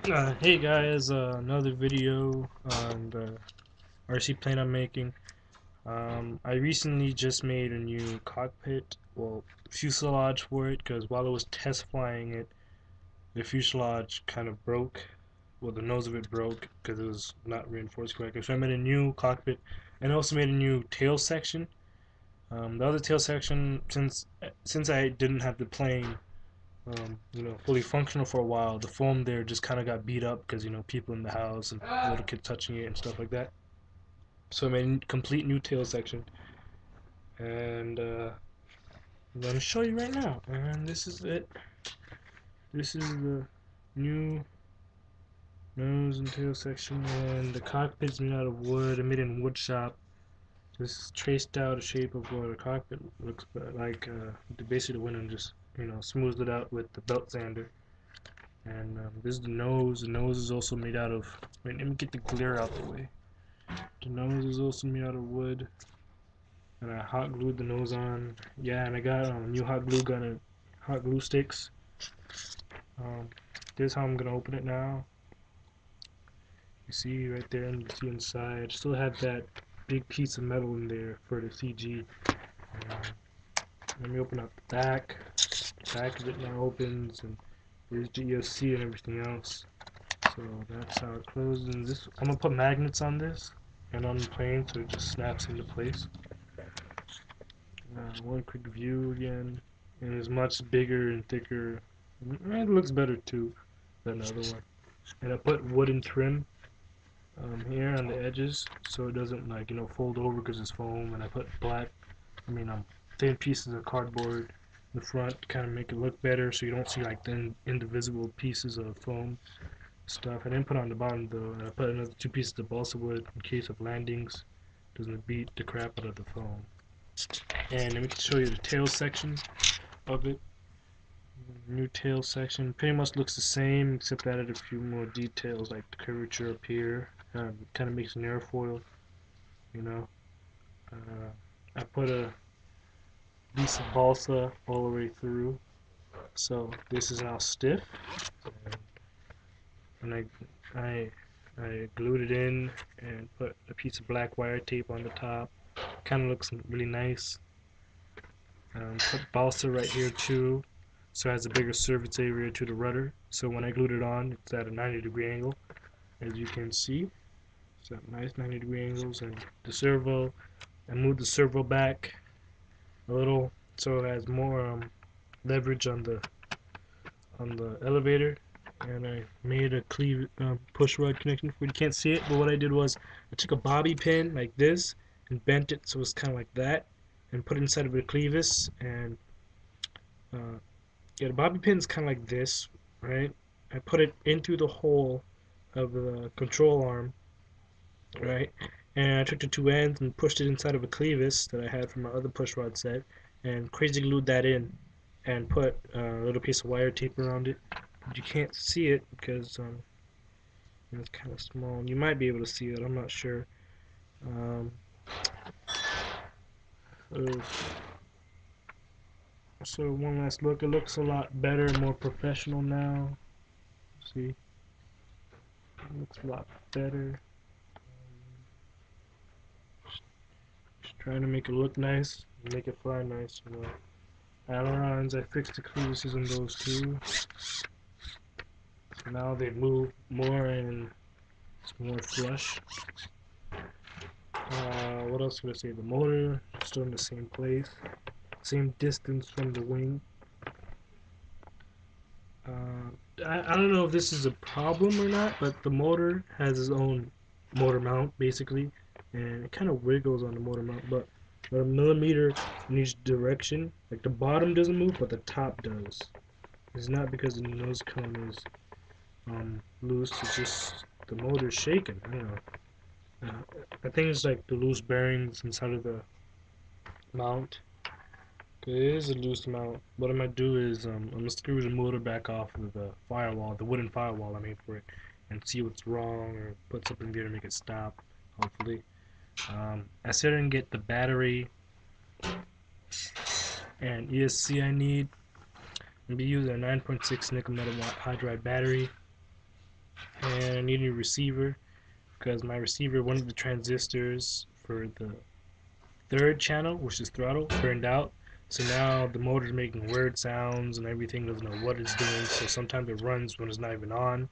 Hey guys, another video on the RC plane I'm making. I recently just made a new cockpit, well, fuselage for it, because while I was test flying it, the fuselage kind of broke. Well, the nose of it broke because it was not reinforced correctly. So I made a new cockpit, and I also made a new tail section. The other tail section, since I didn't have the plane fully functional for a while. The foam there just kind of got beat up because people in the house and little kids touching it and stuff like that. So I made a complete new tail section, and I'm gonna show you right now. And this is it. This is the new nose and tail section, and the cockpit's made out of wood. I made it in wood shop. Just traced out a shape of what a cockpit looks like. Basically, the window and just smoothed it out with the belt sander. And this is the nose. The nose is also made out of. Wait, let me get the glare out the way. The nose is also made out of wood, and I hot glued the nose on. Yeah, and I got new hot glue gun and hot glue sticks. Um, this is how I'm gonna open it now. You see right there, and you see inside. Still have that big piece of metal in there for the CG. Let me open up the back. The back of it now opens, and there's the ESC and everything else. So that's how it closes. And this, I'm gonna put magnets on this and on the plane so it just snaps into place. One quick view again, and it's much bigger and thicker. It looks better too than the other one. And I put wooden trim here on the edges so it doesn't fold over because it's foam. And I put thin pieces of cardboard in the front to kind of make it look better so you don't see like the indivisible pieces of foam stuff. I didn't put on the bottom though, and I put another two pieces of balsa wood in case of landings. Doesn't beat the crap out of the foam. And let me show you the tail section of it. New tail section. Pretty much looks the same except added a few more details like the curvature up here. Kind of makes an airfoil, you know. I put a piece of balsa all the way through, so this is now stiff. And I glued it in and put a piece of black wire tape on the top. Kind of looks really nice. Put balsa right here too, so it has a bigger surface area to the rudder. So when I glued it on, it's at a 90-degree angle, as you can see. It's at nice 90-degree angles. And the servo, I moved the servo back a little so it has more leverage on the elevator. And I made a push rod connection for you. You can't see it, but what I did was I took a bobby pin like this and bent it so it's kind of like that, and put it inside of a clevis. And yeah, the bobby pin's kind of like this, right? I put it into the hole of the control arm, right? And I took the two ends and pushed it inside of a clevis that I had from my other push rod set, and crazy glued that in, and put a little piece of wire tape around it. You can't see it because it's kind of small. You might be able to see it. I'm not sure. Um, so one last look. It looks a lot better, more professional now. See, it looks a lot better. Just trying to make it look nice, make it fly nice. Ailerons. I fixed the creases in those too. So now they move more and it's more flush. What else would I say? The motor still in the same place, same distance from the wing. I don't know if this is a problem or not, but the motor has its own motor mount basically, and it kind of wiggles on the motor mount, but a millimeter in each direction. Like the bottom doesn't move, but the top does. It's not because the nose cone is loose. It's just the motor's shaking. I don't know. I think it's like the loose bearings inside of the mount. It is a loose mount. What I'm gonna do is I'm gonna screw the motor back off of the firewall, the wooden firewall I made for it, and see what's wrong or put something there to make it stop. Hopefully, I still didn't get the battery and ESC I need. I'm gonna be using a 9.6 nickel metal hydride battery. and I need a new receiver because my receiver, one of the transistors for the third channel, which is throttle, burned out. So now the motor's making weird sounds and everything doesn't know what it's doing. So sometimes it runs when it's not even on.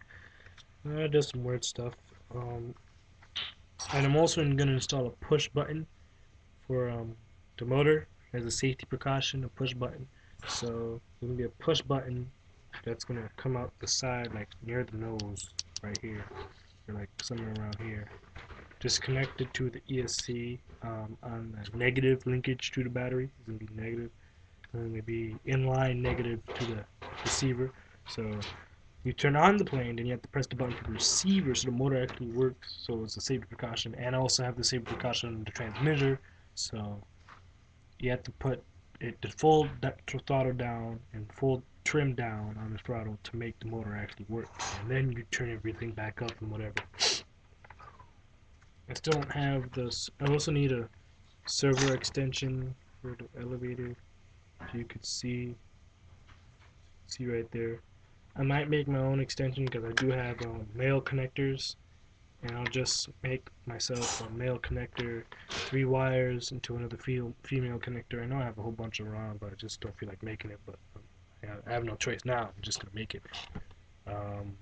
It does some weird stuff. Um, and I'm also going to install a push button for the motor as a safety precaution. A push button. So there's going to be a push button that's going to come out the side, like near the nose, right here, or like somewhere around here. Just connected to the ESC on the negative linkage to the battery. It's going to be negative. And then it'll be inline negative to the receiver. So you turn on the plane, then you have to press the button for the receiver so the motor actually works. So it's a safety precaution. And I also have the safety precaution on the transmitter. So you have to put it the full throttle down and full trim down on the throttle to make the motor actually work. And then you turn everything back up and whatever. I still don't have this. I also need a server extension for the elevator. If you could see right there. I might make my own extension because I do have male connectors, and I'll just make myself a male connector, 3 wires into another female connector. I know I have a whole bunch around, but I just don't feel like making it. But I have no choice now. I'm just gonna make it. Um,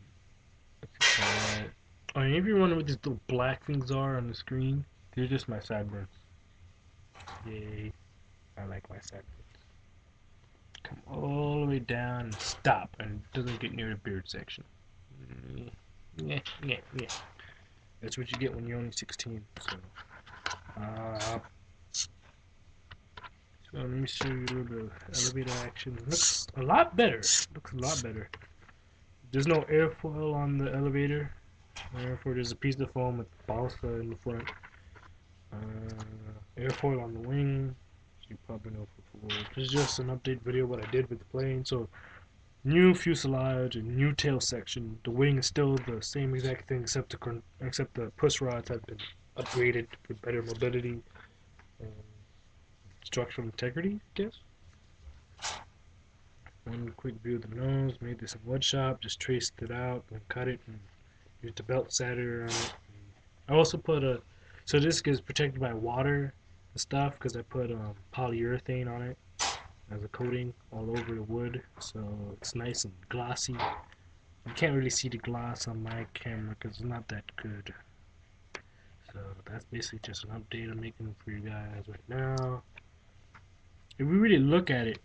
and if you're wondering what these little black things are on the screen, they're just my sideburns. Yay! I like my sideburns. Come all the way down and stop, and it doesn't get near the beard section. Yeah. That's what you get when you're only 16. So let me show you a little bit of elevator action. It looks a lot better. There's no airfoil on the elevator. Therefore, there's a piece of foam with balsa in the front. Airfoil on the wing. You probably know before. This is just an update video what I did with the plane. So new fuselage and new tail section. The wing is still the same exact thing except the push rods have been upgraded for better mobility and structural integrity, I guess. One quick view of the nose. Made this in wood shop. Just traced it out and cut it and used a belt sander on it. I also put a so this is protected by water and stuff because I put polyurethane on it as a coating all over the wood, so it's nice and glossy. You can't really see the gloss on my camera because it's not that good. So that's basically just an update I'm making for you guys right now. If we really look at it,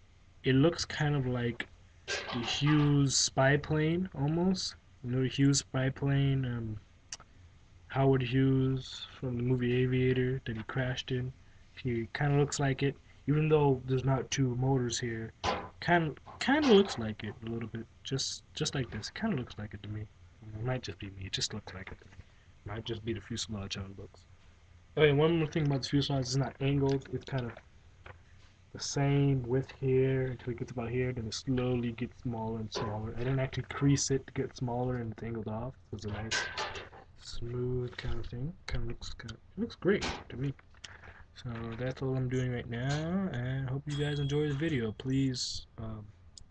it looks kind of like the Hughes spy plane almost. You know the Hughes spy plane, Howard Hughes from the movie Aviator that he crashed in. He kind of looks like it, even though there's not 2 motors here. Kind of looks like it a little bit, just like this. Kind of looks like it to me. It might just be me. It just looks like it to me. Might just be the fuselage how it looks. Oh, yeah, one more thing about the fuselage, it's not angled. It's kind of the same width here until it gets about here. Then it slowly gets smaller and smaller. I didn't actually crease it to get smaller and it's angled off. So it's a nice smooth kind of thing. It looks great to me. So that's all I'm doing right now, and I hope you guys enjoy the video. Please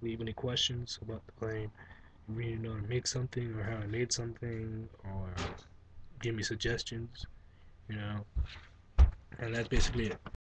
leave any questions about the plane. If you know how to make something or how I made something, or give me suggestions, and that's basically it.